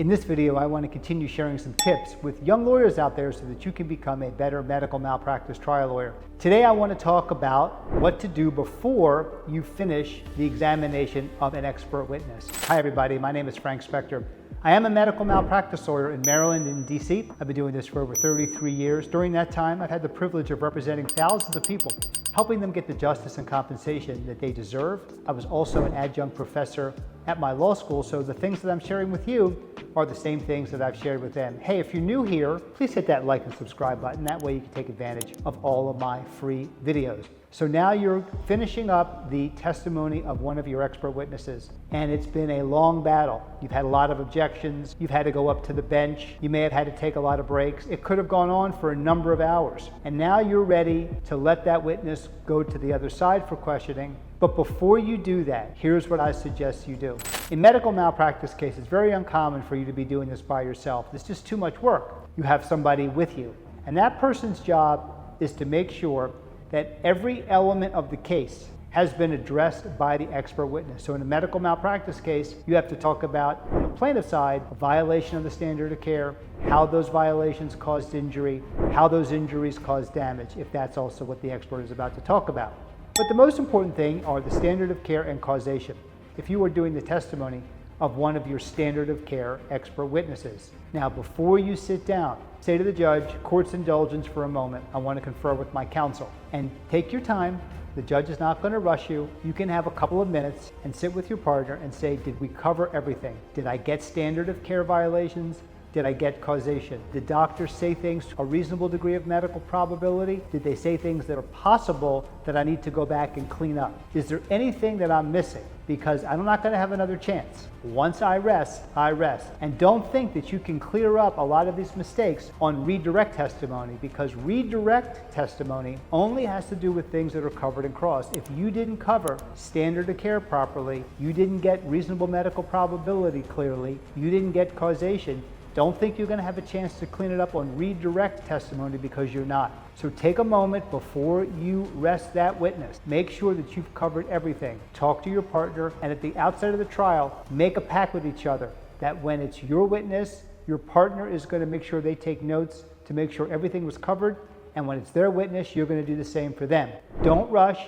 In this video, I want to continue sharing some tips with young lawyers out there so that you can become a better medical malpractice trial lawyer. Today, I want to talk about what to do before you finish the examination of an expert witness. Hi, everybody. My name is Frank Spector. I am a medical malpractice lawyer in Maryland D.C. I've been doing this for over 33 years. During that time, I've had the privilege of representing thousands of people, helping them get the justice and compensation that they deserve. I was also an adjunct professor at my law school, so the things that I'm sharing with you are the same things that I've shared with them. Hey, if you're new here, please hit that like and subscribe button. That way you can take advantage of all of my free videos. So now you're finishing up the testimony of one of your expert witnesses, and it's been a long battle. You've had a lot of objections. You've had to go up to the bench. You may have had to take a lot of breaks. It could have gone on for a number of hours. And now you're ready to let that witness go to the other side for questioning. But before you do that, here's what I suggest you do. In medical malpractice cases, it's very uncommon for you to be doing this by yourself. It's just too much work. You have somebody with you. And that person's job is to make sure that every element of the case has been addressed by the expert witness. So in a medical malpractice case, you have to talk about, on the plaintiff side, a violation of the standard of care, how those violations caused injury, how those injuries caused damage, if that's also what the expert is about to talk about. But the most important thing are the standard of care and causation. If you are doing the testimony of one of your standard of care expert witnesses. Now, before you sit down, say to the judge, court's indulgence for a moment. I want to confer with my counsel. And take your time. The judge is not going to rush you. You can have a couple of minutes and sit with your partner and say, did we cover everything? Did I get standard of care violations? Did I get causation? Did doctors say things to a reasonable degree of medical probability? Did they say things that are possible that I need to go back and clean up? Is there anything that I'm missing? Because I'm not going to have another chance. Once I rest, I rest. And don't think that you can clear up a lot of these mistakes on redirect testimony, because redirect testimony only has to do with things that are covered and crossed. If you didn't cover standard of care properly, you didn't get reasonable medical probability clearly, you didn't get causation, don't think you're going to have a chance to clean it up on redirect testimony, because you're not. So take a moment before you rest that witness. Make sure that you've covered everything. Talk to your partner, and at the outset of the trial, make a pact with each other that when it's your witness, your partner is going to make sure they take notes to make sure everything was covered, and when it's their witness, you're going to do the same for them. Don't rush.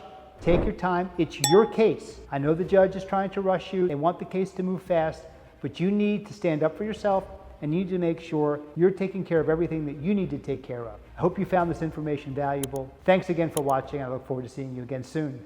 Take your time. It's your case. I know the judge is trying to rush you. They want the case to move fast, but you need to stand up for yourself and you need to make sure you're taking care of everything that you need to take care of. I hope you found this information valuable. Thanks again for watching. I look forward to seeing you again soon.